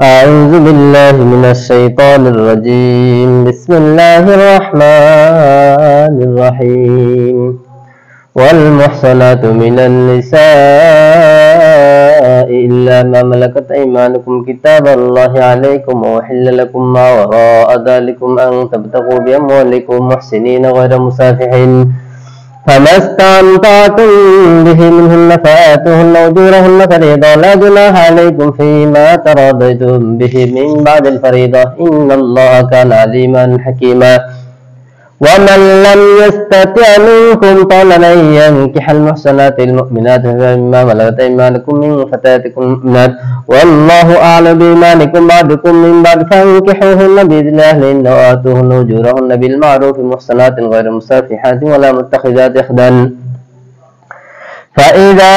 أعوذ بالله من الشيطان الرجيم. بسم الله الرحمن الرحيم. والمحصنات من النساء إلا ما ملكت أيمانكم كتاب الله عليكم وأحل لكم ما وراء ذلكم أن تبتغوا بأموالكم محسنين غير مسافحين، فما استمتعتم به منهن فآتوهن أجورهن فريضة، لا جناح عليكم فيما تراضيتم به من بعد الفريضة، إن الله كان عليما حكيما. ومن لم يستطع منكم طولا أن ينكح المحصنات المؤمنات فمما ملكت أيمانكم من فتياتكم المؤمنات، والله أعلم بإيمانكم بعضكم من بعد، فانكحوهن بإذن أهلهن وآتوهن أجورهن بالمعروف محصنات غير مسافحات ولا متخذات أخدان، فإذا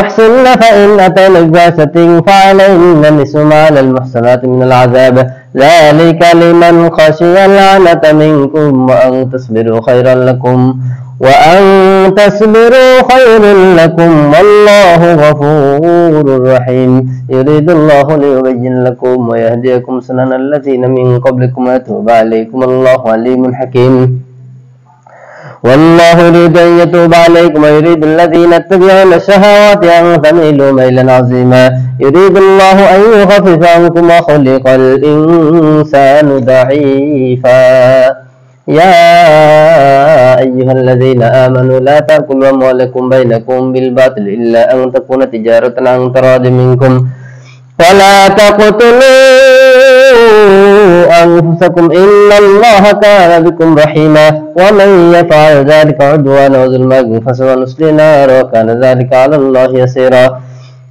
أحصن فإن أتين بفاحشة فعليهن نصف ما على المحصنات من العذاب، ذلك لمن خشي العنة منكم، وأن تصبروا خيرا لكم والله غفور رحيم. يريد الله ليبين لكم ويهديكم سنن الذين من قبلكم ويتوب عليكم، الله عليم حكيم. والله يريد أن يتوب عليكم ويريد الذين يتبعون الشهوات أن تميلوا ميلا عظيما. يريد الله أن يخفف عنكم وخلق الإنسان ضعيفا. يا أيها الذين آمنوا لا تأكلوا أموالكم بينكم بالباطل إلا أن تكون تجارة عن تراض منكم، ولا تقتلوا أنفسكم إن الله كان بكم رحيما، ومن يفعل ذلك عدوانا وظلما فسوف نصليه نارا وكان ذلك على الله يسيرا.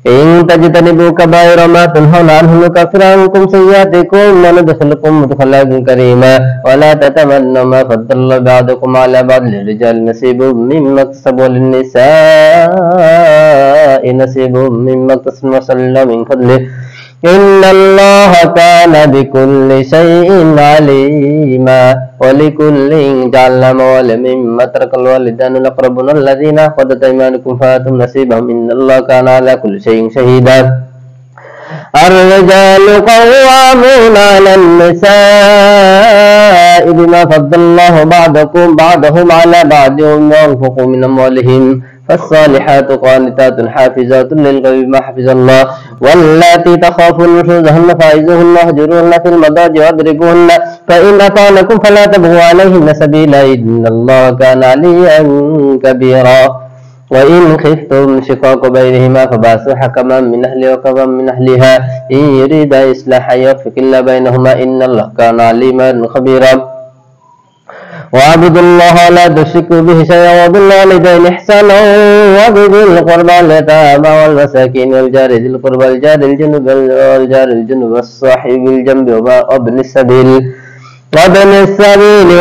إن تجتنبوا كبائر ما تنهون عنه نكفر عنكم سيئاتكم وندخلكم مدخلا كريما. ولا تتمنوا ما فضل الله بعضكم على بعض، للرجال نصيب مما اكتسبوا وللنساء نصيب مما اكتسبن، وصلى الله من فضله إن الله كان بكل شيء عليما. ولكل جعلنا موالي مما ترك الوالدان الأقربون الذين عقدت أيمانكم فآتوا نصيبهم إن الله كان على كل شيء شهيدا. الرجال قوامون على النساء بما فضل الله بعضهم على بعض وأنفقوا من أموالهم، فالصالحات قانتات حافظات للغيب ما حفظ الله، واللاتي تخافون نشوزهن فعظوهن واهجروهن في المضاجع واضربوهن، فإن أطعنكم فلا تبغوا عليهن سبيلا إن الله كان عليا كبيرا. وإن خفتم شقاق بينهما فبعثوا حكما من أهله وحكما من أهلها إن يريدا إصلاحا يوفق الله بينهما إن الله كان عليما خبيرا. واعبدوا الله لا تشركوا به شيئا وبالوالدين إحسانا وبذي القربى واليتامى والمساكين والجار ذي القربى والجار الجنب والصاحب بالجنب وابن السبيل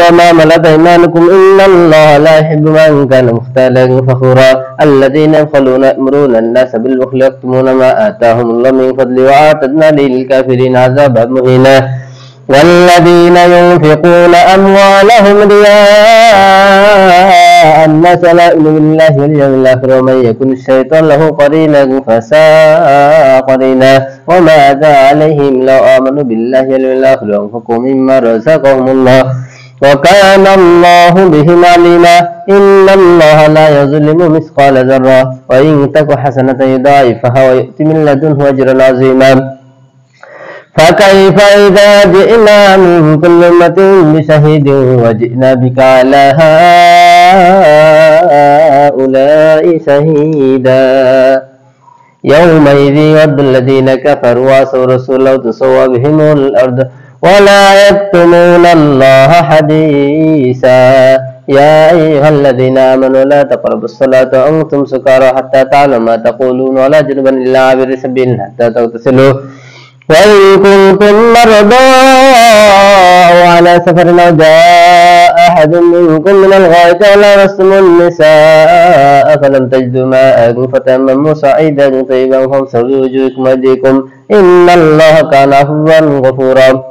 وما ملكت أيمانكم إن الله لا يحب من كان مختالا فخورا. الذين يأمرون الناس بالبخل ويكتمون ما آتاهم الله من فضله وأعتدنا للكافرين عذابا مهينا. والذين ينفقون أموالهم رياء الناس لا يؤمنون بالله واليوم الآخر ومن يكن الشيطان له قرينا فساء قرينا. وماذا عليهم لو آمنوا بالله واليوم الآخر وأنفقوا مما رزقهم الله وكان الله بهم عليما. إن الله لا يظلم مثقال ذرة وإن تك حسنة يضاعفها ويؤتي من لدنه أجرا عظيما. فكيف إذا جئنا من كل أمة بشهيد وجئنا بك على هؤلاء شهيدا. يومئذ يود الذين كفروا وعصوا رسوله تسوى بهم الأرض ولا يكتمون الله حديثا. يا أيها الذين آمنوا لا تقربوا الصلاة وأنتم سكارى حتى تعلموا ما تقولون ولا جنبا إلا عابر سبيل حتى تغتسلوا وإن كنتم مرضى أو على سفر أو جاء أحد منكم من الغائط أو لامستم النساء فلم تجدوا ماء فتيمموا صعيدا طيبا فامسحوا بوجوهكم وأيديكم إن الله كان عفوا غفورا.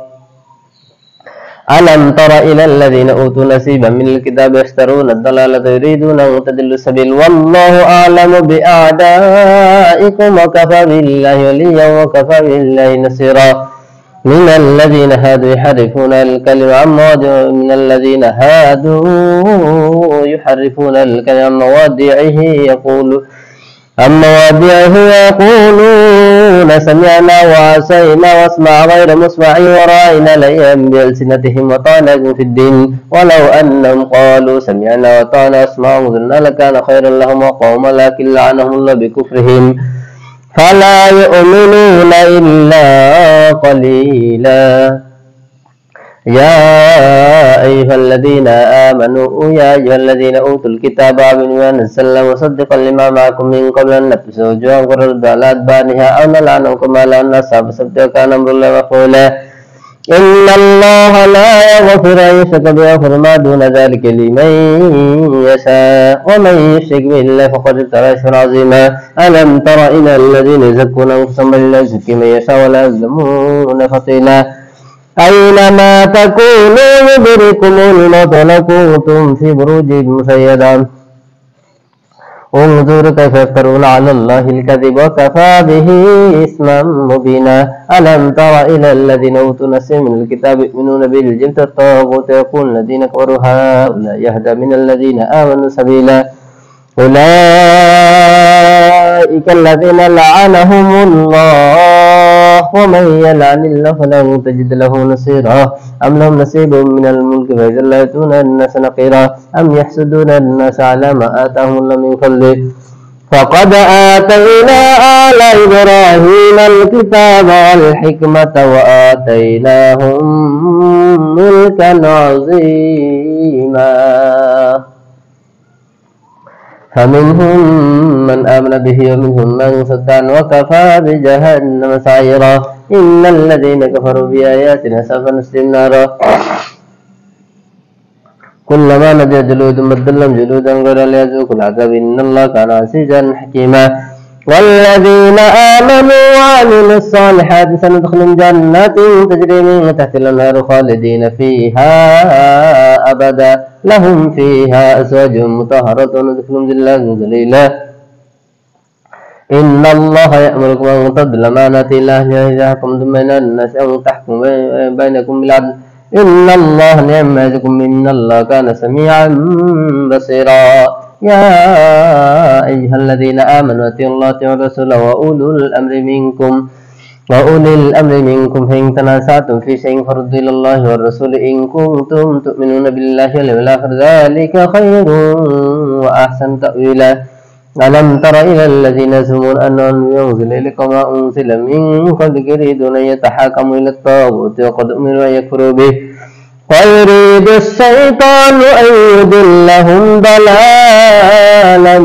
ألم تر إلى الذين أوتوا نصيبا من الكتاب يشترون الضلالة يريدون أن تضلوا السبيل والله أعلم بأعدائكم وكفى بالله وليا وكفى بالله نصيرا من الذين هادوا يحرفون الكلم عن مواضعه من الذين هادوا يحرفون الكلم عن مواضعه يقولون سمعنا وعصينا واسمع غير مسمع ورأينا ليا بألسنتهم وطعنا في الدين ولو أنهم قالوا سمعنا وطعنا واسمع وانظرنا لكان خيرا لهم وقوم لكن لعنهم الله بكفرهم فلا يؤمنون إلا قليلا يا أيها الذين آمنوا يا أيها الذين أوتوا الكتاب آمنوا بما نزلنا مصدقا لما معكم من قبل أن نبطش وجوههم ونرد على أدبارها أو نلعنهم كما لعنا أصحاب السبت وكان أمر الله مفعولا إن الله لا يغفر أن يشرك به ويغفر ما دون ذلك لمن يشاء ومن يشرك بالله فقد افترى إثما عظيما ألم تر إلى الذين يزكون أنفسهم بل لا يزكي من يشاء ولا يظلمون فتيلا أينما تكونوا يدرككم الموت ولو كنتم في بروج مشيدة انظر كيف يفترون على الله الكذب وكفى به إثما مبينا ألم تر إلى الذين أوتوا نصيبا من الكتاب يؤمنون بالجبت والطاغوت يقول الذين كفروا هؤلاء يهدى من الذين آمنوا سبيلا أولئك الذين لعنهم الله ومن يلعن الله فلن تجد له نصيرا أم لهم نصيب من الملك فإذا لا يأتون الناس نقيرا أم يحسدون الناس على ما آتاهم الله من فضله فقد آتينا آل إبراهيم الكتاب والحكمة وآتيناهم ملكا عظيما فمنهم من آمن به ومنهم من صد عنه وكفى بجهنم سعيرا إن الذين كفروا بآياتنا سوف نصليهم نارا كلما نضجت جلودهم بدلناهم جلودا غيرها ليذوقوا العذاب إن الله كان عزيزا حكيما والذين آمنوا وعملوا الصالحات سندخلهم جنات تجري من تحت الأنهار خالدين فيها أبدا لهم فيها أزواج مطهرة وندخلهم ظلا ظليلا إن الله يأمركم أن تؤدوا الأمانات إلى أهلها إذا حكمتم بين الناس أن تحكموا بينكم بالعدل إن الله نعم ما يعظكم إن الله كان سميعا بصيرا يا أيها الذين آمنوا أطيعوا الله وأطيعوا الرسول وأولي الأمر منكم فإن تنازعتم في شيء فردوا إلى الله والرسول إن كنتم تؤمنون بالله واليوم الآخر ذلك خير وأحسن تأويلا ألم تر إلى الذين يزعمون أنهم ينزل إليكم ما أنزل من قبلك يريدون أن يتحاكموا إلى الطاغوت وقد أمروا أن يكفروا به ويريد الشيطان أن يضلهم ضلالا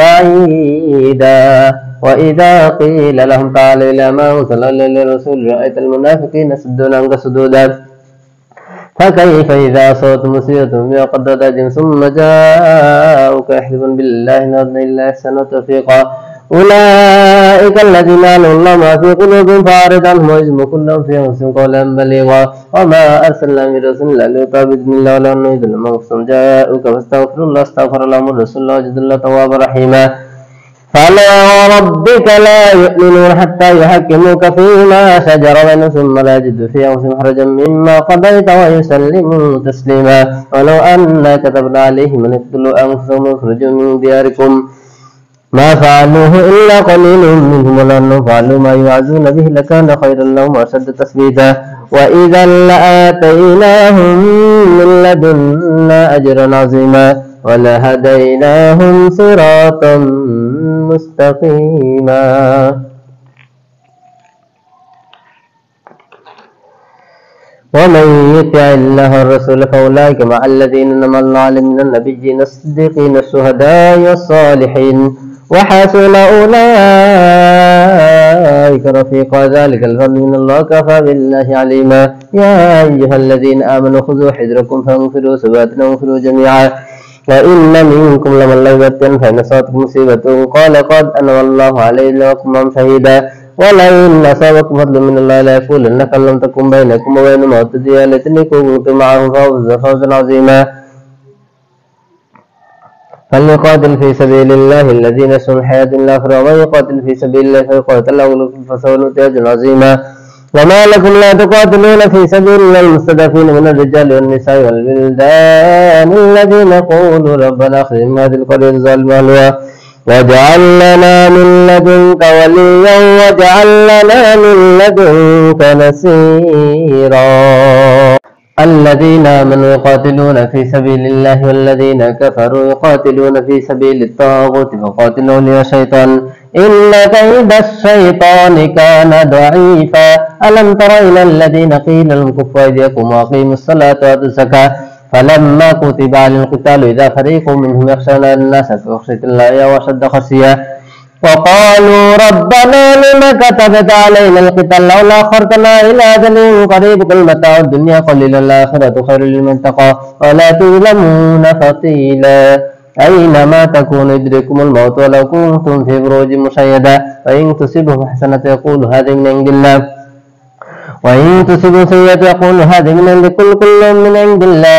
بعيدا وإذا قيل لهم تعالوا إلى ما أنزل إلى الرسول رأيت المنافقين يصدون عنك صدودا فكيف إذا أصابتهم مصيبة بما قدرت أيديهم ثم جاءوك يحلفون بالله إن أردنا إلا إحسانا وتوفيقا أولئك الذين لعنهم الله ما في قلوبهم فأعرض عنهم واجمع كلهم في أنفسهم قولا بليغا وما أرسلنا من رسول إلا ليطاع بإذن الله ولو أنهم يظلمون أنفسهم جاءوك فاستغفروا الله استغفر لهم الرسول الله وجد الله توابا رحيما فلا وربك لا يؤمنون حتى يحكموك فيما شجر بينهم ثم لا يجدوا في أنفسهم حرجا مما قضيت ويسلموا تسليما ولو أنا كتبنا عليهم أن اقتلوا أنفسهم واخرجوا من دياركم ما فعلوه إلا قليل منهم ولو أنهم فعلوا ما يوعظون به لكان خيرا لهم وأشد تثبيتا وإذا لآتيناهم من لدنا أجرا عظيما ولهديناهم صراطا مستقيما ومن يطع الله والرسول فأولئك مع الذين أنعم الله عليهم من النبيين الصديقين الشهداء والصالحين وحسن أولئك رفيقا ذلك الفضل من الله كفى بالله عليما يا أيها الذين آمنوا خذوا حذركم فانفروا ثبات وانفروا جميعا وإن منكم لمن لا يبتن فإن أصابتكم مصيبة قال قد أنعم الله علي وكنتم شهيدا ولئن أصابكم فضل من الله ليقولن كأن لم تكن بينكم وبين موته يا ليتني كنت معهم فوزا عظيما. فليقاتل في سبيل الله الذين يشرون الحياة الآخرة ومن يقاتل في سبيل الله فيقاتل أو يقتل فسوف نؤتيه أجرا عظيما. وما لكم لا تقاتلون في سبيل الله المستضعفين من الرجال والنساء والولدان الذين يقولون ربنا اخرجنا من هذه القرية الظالمة أهلها واجعل لنا من لدنك وليا واجعل لنا من لدنك نصيرا. الذين آمنوا يقاتلون في سبيل الله والذين كفروا يقاتلون في سبيل الطاغوت فقاتلوا أولياء الشيطان إن كيد الشيطان كان ضعيفا. ألم تر إلى الذين قيل لهم كفوا أيديكم وأقيموا الصلاة وآتوا الزكاة فلما كتب عليهم القتال إذا فريق منهم يخشون الناس كخشية الله وأشد خشية وقالوا ربنا لم كتبت علينا القتال لولا أخرتنا إلى أجل قريب قل متاع الدنيا قليلا والآخرة خير لمن اتقى ولا تظلمون فتيلا. أينما تكونوا يدرككم الموت ولو كنتم في بروج مشيدة وإن تصبهم حسنة يقول هذه من عند الله وإن تصبهم سيئة يقول هذه من عند كل من عند الله.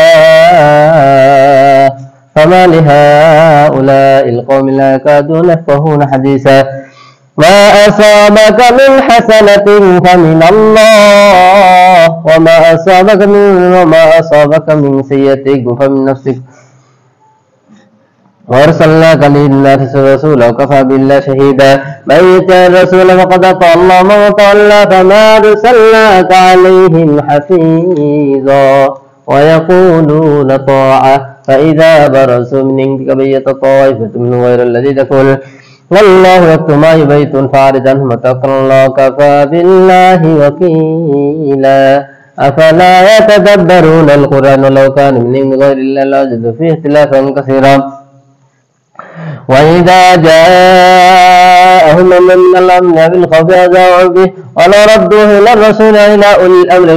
فما لهؤلاء القوم لا يكادون يفقهون حديثا. ما أصابك من حسنة فمن الله وما أصابك من سيئة فمن نفسك وأرسلناك للناس رسولا وكفى بالله شهيدا. من يطع الرسول فقد أطاع الله ومن تولى فما أرسلناك عليهم حفيظا. ويقولون طاعة فإذا برزوا من عندك بيت طائفة منهم غير الذي تقول والله يكتب ما يبيتون فأعرض عنهم وتوكل على الله وكفى بالله وكيلا. أفلا يتدبرون القرآن ولو كان من عند غير الله لوجدوا فيه اختلافا كثيرا. وإذا جاءهم أمر من الأمن بالخوف أذاعوا به ولو ردوه إلى الرسول إلى أولي الأمر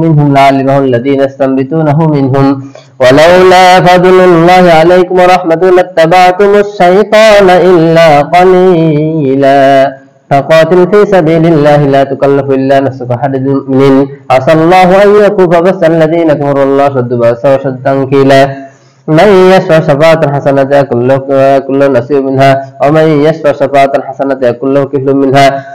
منهم لعلمه الذين يستنبطونه منهم ولولا فضل الله عليكم ورحمته لاتبعتم الشيطان إلا قليلا. فقاتل في سبيل الله لا تكلف إلا نفسك حد المؤمنين عسى الله أن يكف بس الذين كفروا الله شد بأسا وشد تنكيلا. من يشفع شفاعة حسنة يكن له كل نصيب منها ومن يشفع شفاعة حسنة يكن له كفل منها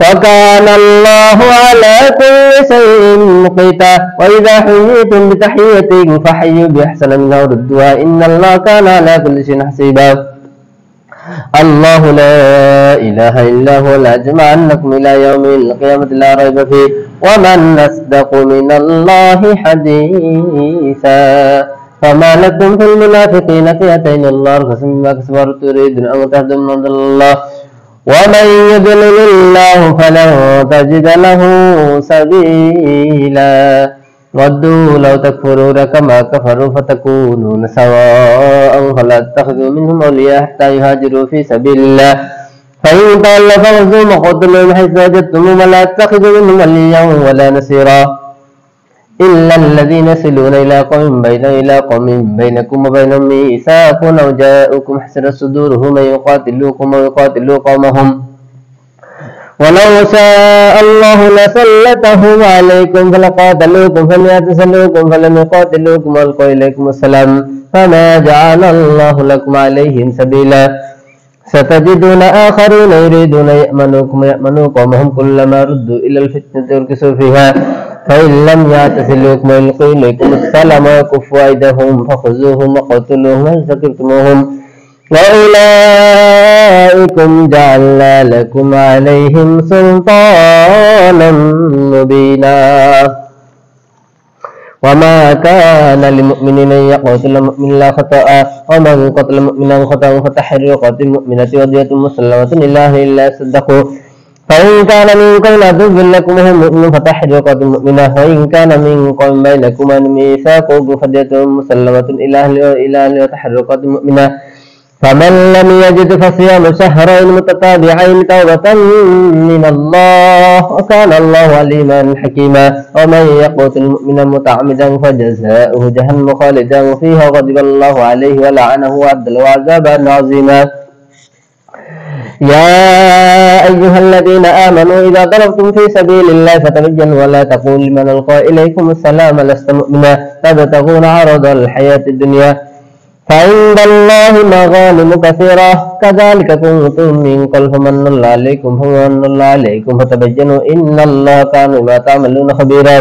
وكان الله على كل شيء مقيتا. وإذا حييتم بتحية فحيوا بأحسن منها وردوها إن الله كان على كل شيء حسيبا. الله لا إله إلا هو لأجمعنكم إلى يوم القيامة لا ريب فيه ومن أصدق من الله حديثا. فما لكم في المنافقين فئتين الله أركسوا بما كسبوا تريدون أن تهدوا من عند الله ومن يضلل الله فلن تجد له سبيلا. ودوا لو تكفرون كما كفروا فتكونون سواء فلا تتخذوا منهم أولياء حتى يهاجروا في سبيل الله فإن تولوا فخذوهم وقتلوهم حيث وجدتموهم ولا تتخذوا منهم وليا ولا نصيرا إلا الذين يصلون إلى قوم بينكم وبينهم ميثاق أو جاءوكم حسرت صدورهم أن يقاتلوكم ويقاتلوا قومهم ولو شاء الله لسلطهم عليكم فلقاتلوكم فلم يتسلوكم فلم يقاتلوكم والقوا إليكم السلام فما جعل الله لكم عليهم سبيلا. ستجدون آخرين يريدون يأمنوكم ويأمنوا قومهم كلما ردوا إلى الفتنة يركسوا فيها فإن لم يعتزلوكم ويلقوا إليكم السلام ويكفوا أيديهم فخذوهم وقتلوهم وإن سكرتموهم وأولئكم جعلنا لكم عليهم سلطانا مبينا. وما كان لمؤمن أن يقتل مؤمنا خطأ ومن قتل مؤمنا خطأ فتحرير رقبة مؤمنة ودية مسلمة لله إلا صدقوا فإن كان منكم عدو لكم وهو مؤمن فتحرير رقبة مؤمنة وإن كان منكم بينكما ميثاق فدية مسلمة إلى أهله وتحرير رقبة مؤمنة فمن لم يجد فصيام شهرين متتابعين توبة من الله وكان الله عليما حكيما. ومن يقتل مؤمنا متعمدا فجزاؤه جهنم خالدا فيها وغضب الله عليه ولعنه وأعد له عذابا عظيما. يا أيها الذين آمنوا إذا ضربتم في سبيل الله فتبينوا ولا تقولوا لمن ألقى إليكم السلام لست مؤمنا تبتغون عرض الحياة الدنيا فعند الله مغانم كثيرة كذلك كنتم من قبل فمن الله عليكم فتبينوا إن الله كان بما تعملون خبيرا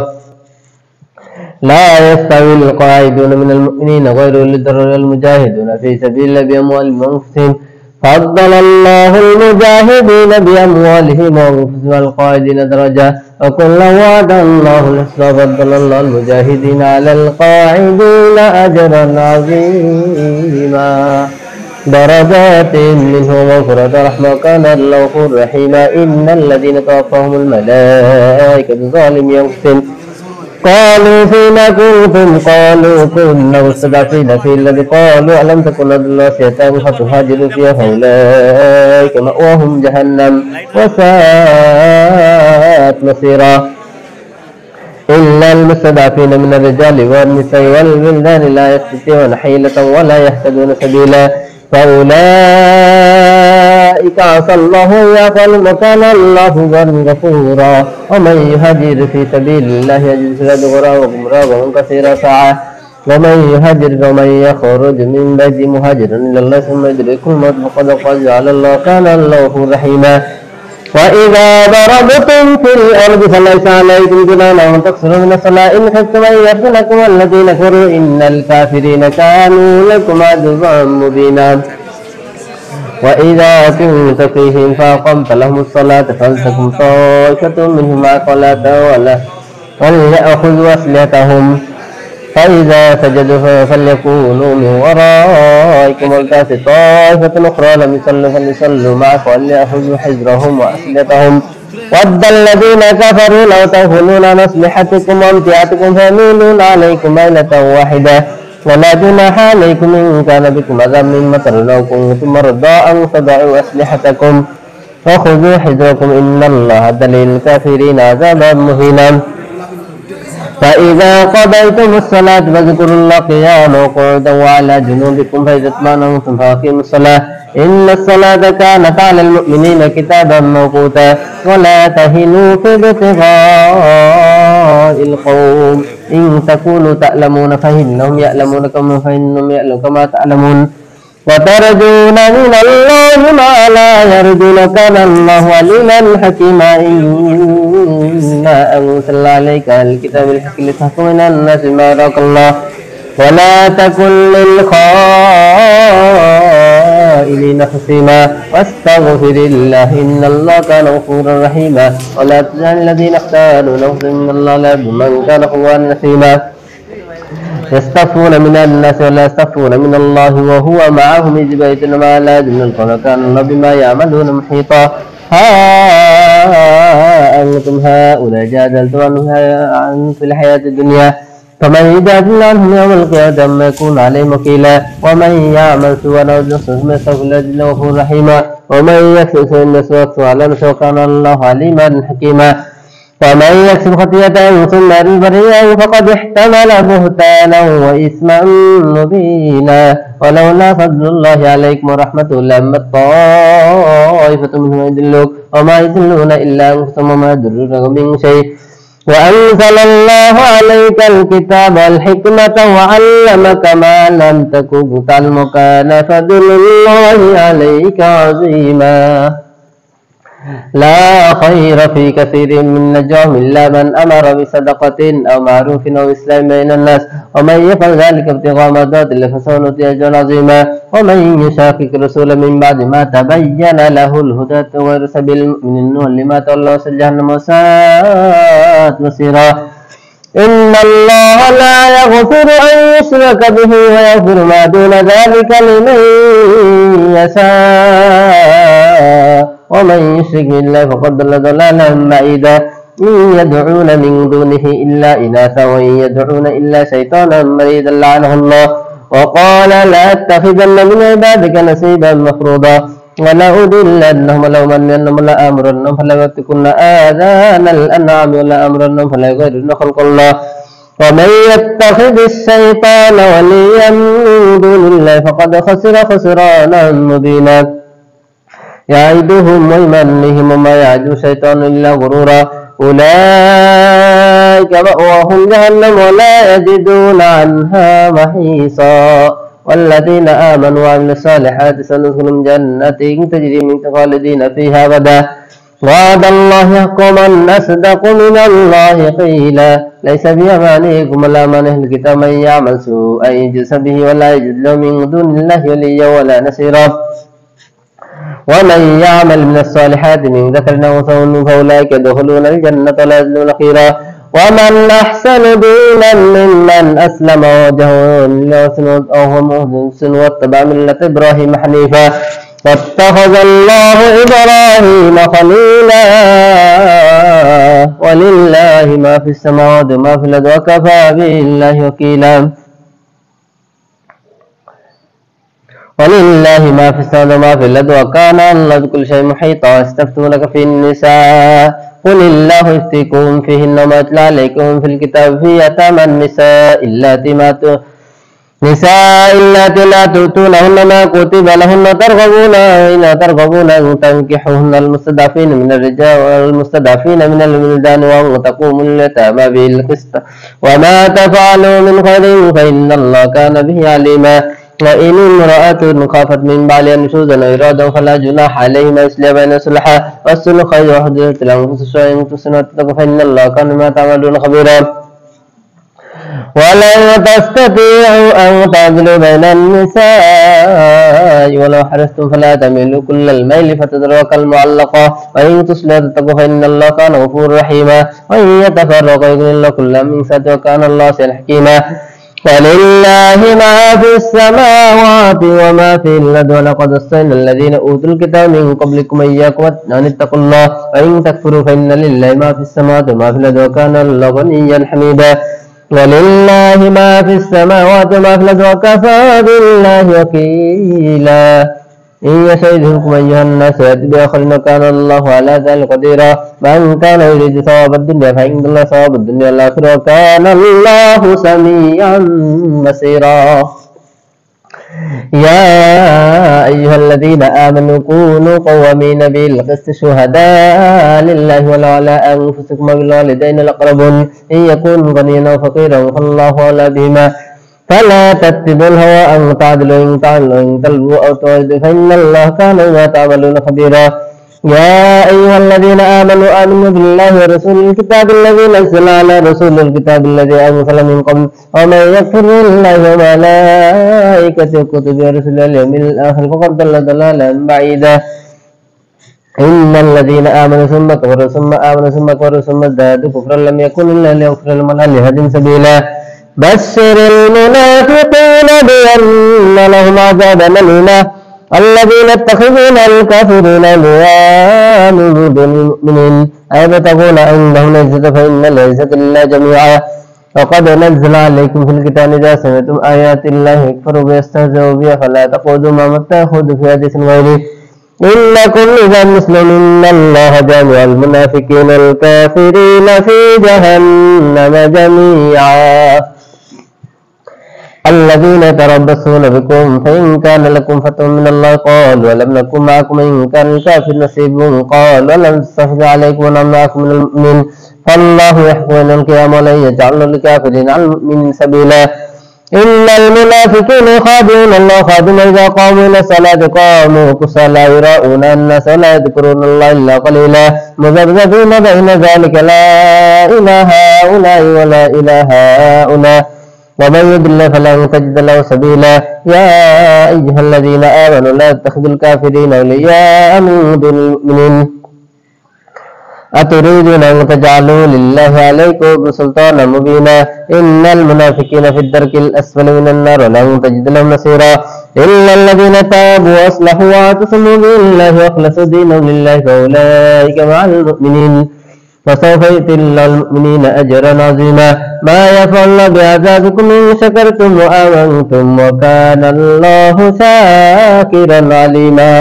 لا يستوي القاعدون من المؤمنين غير الضرر المجاهدون في سبيل الله بأموالهم وأنفسهم فضل الله المجاهدين بأموالهم وأنفسهم والقاعدين درجة وكلا وعد الله الحسنى فضل الله المجاهدين على القاعدين أجرا عظيما درجات منه مغفرة ورحمة كان الله غفورا رحيما إن الذين توفاهم الملائكة ظالمي أنفسهم قالوا فيما كنتم قالوا كنا مستضعفين في الذي قالوا ألم تكن أرض الله واسعة فتهاجروا فيها فأولئك مأواهم جهنم وساءت مصيرا إلا المستضعفين من الرجال والنساء والولدان لا يستطيعون حيلة ولا يهتدون سبيلا فأولئك عسى الله يعفو وكان الله غفورا ومن يهاجر في سبيل الله يجد في الأرض غرابا كثيرا سعى ومن يهاجر ومن يخرج من بيته مهاجرا إلى الله ثم يدركه الموت فقد قال على الله كان الله غفورا رحيما وإذا ضربتم في الأرض فليس عليكم جناح أن تقصروا من الصلاة إن خفتم أن يفتنكم الذين كفروا إن الكافرين كانوا لكم عدوا مبينا وإذا كنت فيهم فأقمت لهم الصلاة فلتكن طائفة منهم معك وليأخذوا أسلحتهم فإذا سجدوا فليكونوا من ورائكم ولتأت طائفة أخرى لم يصلوا فليصلوا معك وليأخذوا حذرهم وأسلحتهم ود الذين كفروا لو تغفلون عن أسلحتكم وأمتعتكم فيميلون عليكم ميلة واحدة ولا جناح عليكم إن كان بكم أذى من مطر أو كنتم مرضى أن تضعوا أسلحتكم وخذوا حذركم إن الله أعد للكافرين عذابا مهينا فإذا قضيتم الصلاة فاذكروا الله قياما وقعودا وعلى جنوبكم فإذا اطمأننتم فأقيموا الصلاة إن الصلاة كانت على المؤمنين كتابا موقوتا ولا تهنوا في ابتغاء القوم إن تكونوا تألمون فإنهم يألمون كما تعلمون وترجون من الله ما لا يرجون كان الله عليما حكيما إنا أنزلنا عليك الكتاب الحق لتحكم بين الناس بما أراك الله ولا تكن للخائنين خصيما واستغفر الله إن الله كان غفورا رحيما ولا تجعل الذين اختاروا نفسهم من الله لا من كان خوانا نسيما يستغفرون من الناس ولا يستغفرون من الله وهو معهم إذ بيتون ما لا يدرون القول كان الله بما يعملون محيطا ها أنتم هؤلاء جادلتم عنهم في الحياة الدنيا فمن يجادل عنهم يوم القيامة ما يكون عليهم وكيلا ومن يعمل سوءا أو يستغفر يستغفر الله غفورا رحيما ومن يكسب سوءا يستغفر على نفسه وكان الله عليما حكيما ومن يكسب خطيئة ثم يرمي بريئا فقد احتمل بهتانا وإثما مبينا ولولا فضل الله عليكم ورحمته لامت طائفة منهم يضلوك وما يضلون إلا أنفسهم وما يضرونك من شيء وأنزل الله عليك الكتاب والحكمة وعلمك ما لم تكن تعلم كان فضل الله عليك عظيما لا خير في كثير من نجواهم إلا من أمر بصدقة أو معروف أو إسلام بين الناس ومن يفعل ذلك ابتغاء مرضات الله فسوف نؤتيه أجرا عظيما ومن يشاقق الرسول من بعد ما تبين له الهدى غير سبيل المؤمنين نولي ما تولى وصل جهنم وساءت مصيرا إن الله لا يغفر أن يشرك به ويغفر ما دون ذلك لمن يشاء ومن يشرك بالله فقد ضل ضلالا بعيدا إن يدعون من دونه إلا إناثا وإن يدعون إلا شيطانا مريدا لعنه الله وقال لأتخذن من عبادك نصيبا مفروضا ولأضلنهم ولأمنينهم ولآمرنهم فليبتكن آذان الأنعام ولآمرنهم فلا يغيرن خلق الله ومن يتخذ الشيطان وليا من دون الله فقد خسر خسرانا مبينا يعدهم ويمنهم وما يعد الشيطان إلا غرورا أولئك مأواهم جهنم ولا يجدون عنها محيصا والذين آمنوا وعملوا الصالحات سندخلهم جنات تجري من خالدين فيها أبدا وعد الله حق من أصدق من الله قيلا ليس بأمانيكم ولا أماني أهل الكتاب من يعمل سوءا يجز به ولا يجد له من دون الله وليا ولا نصيرا ومن يعمل من الصالحات من ذكر أو أنثى فأولئك يدخلون الجنة ولا يظلمون خيرا ومن أحسن دينا ممن أسلم وجهه لله وهو محسن واتبع ملة إبراهيم حنيفا واتخذ الله إبراهيم خليلا ولله ما في السماوات وما في الأرض وكفى بالله وكيلا ولله ما في السماوات وما في الأرض وكان الله بكل شيء محيطا واستفتونك في النساء قل الله يفتيكم فيهن وما يتلى عليكم في الكتاب في يتامى النساء اللاتي لا تؤتونهن ما كتب لهن ترغبون أن تنكحوهن المستضعفين من الرجال والمستضعفين من الولدان وأن تقوموا اليتامى بالقسط وما تفعلوا من خير فإن الله كان به عليما وإن امرأة خافت من بعلها نشوزا أو إرادا فلا جناح عليهما يصلح بين صلحا والصلح خير وحدثت الأنفس الشيء إن تحسنوا وتتقوا فإن الله كان بما تعملون خبيرا ولن تستطيعوا أن تعدلوا بين النساء ولو حرصتم فلا تميلوا كل الميل فتذروها كالمعلقة وإن تصلحوا وتتقوا فإن الله كان غفورا رحيما وإن يتفرقوا يغني الله كلا من سعته وكان الله واسعا حكيما ولله ما في السماوات وما في الأرض ولقد وصينا الذين أوتوا الكتاب من قبلكم إياكم أن اتقوا الله وإن تكفروا فإن لله ما في السماوات وما في الأرض وكان الله غنيا حميدا ولله ما في السماوات وما في الأرض وكفى بالله وكيلا إن يشأ يذهبكم أيها الناس ويأتي بآخرين وكان الله على ذلك قديرا من كان يريد ثواب الدنيا فعند الله ثواب الدنيا والآخرة وكان الله سميعا بصيرا يا أيها الذين آمنوا كونوا قوامين بالقسط شهداء لله ولو على أنفسكم وبالوالدين الأقربون إن يكونوا غنيا أو فقيرا فالله أولى بهما فلا تتبعوا الهوى أن تعدلوا إن تلووا أو تعرضوا فإن الله كان بما تعملون خبيرا يا أيها الذين آمنوا بالله ورسول الكتاب الذي نزل على رسول الكتاب الذي أنزل من قبل ومن يكفر بالله وملائكته وكتبه ورسله واليوم الآخر فقد ضل ضلالا بعيدا إن الذين آمنوا ثم كفروا ثم آمنوا ثم كفروا ثم ازدادوا كفرا لم يكن إلا ليغفر لهم ولا ليهديهم سبيلا بشر المنافقين بأن لهم عذابا أليما الذين يتخذون الكافرين أولياء من دون المؤمنين أيبتغون عندهم العزة فإن العزة لله جميعا وقد نزل عليكم في الكتاب إذا سمعتم آيات الله يكفر ويستهزئ بها فلا تقعدوا معهم حتى يخوضوا في حديث غيره إنكم إذا مثلهم إن الله جامع المنافقين الكافرين في جهنم جميعا الذين يتربصون بكم فإن كان لكم فتح من الله قالوا ولم نكن معكم إن كان الكافر نصيب قال ولم نستحوذ عليكم ونحن معكم من المؤمنين فالله يحكم يوم القيامة ولن يجعل للكافرين على المؤمنين سبيلا إن المنافقين يخادعون الله خادعين إذا قاموا إلى الصلاة قاموا كسالى يراءون الناس ولا يذكرون الله إلا قليلا مذبذبين بين ذلك لا إله هؤلاء ولا إله هؤلاء ومن يضلل فلن تجد له سبيلا يا أيها الذين آمنوا لا تتخذوا الكافرين أولياء من دون المؤمنين أتريدون أن تجعلوا لله عليكم سلطانا مبينا إن المنافقين في الدرك الأسفل من النار ولن تجد لهم نصيرا إلا الذين تابوا وأصلحوا واعتصموا بالله وأخلصوا دينهم لله فأولئك مع المؤمنين وسوف يؤتي الله المؤمنين أجرا عظيما ما يفعل بعذابكم إن شكرتم وآمنتم وكان الله شاكرا عليما.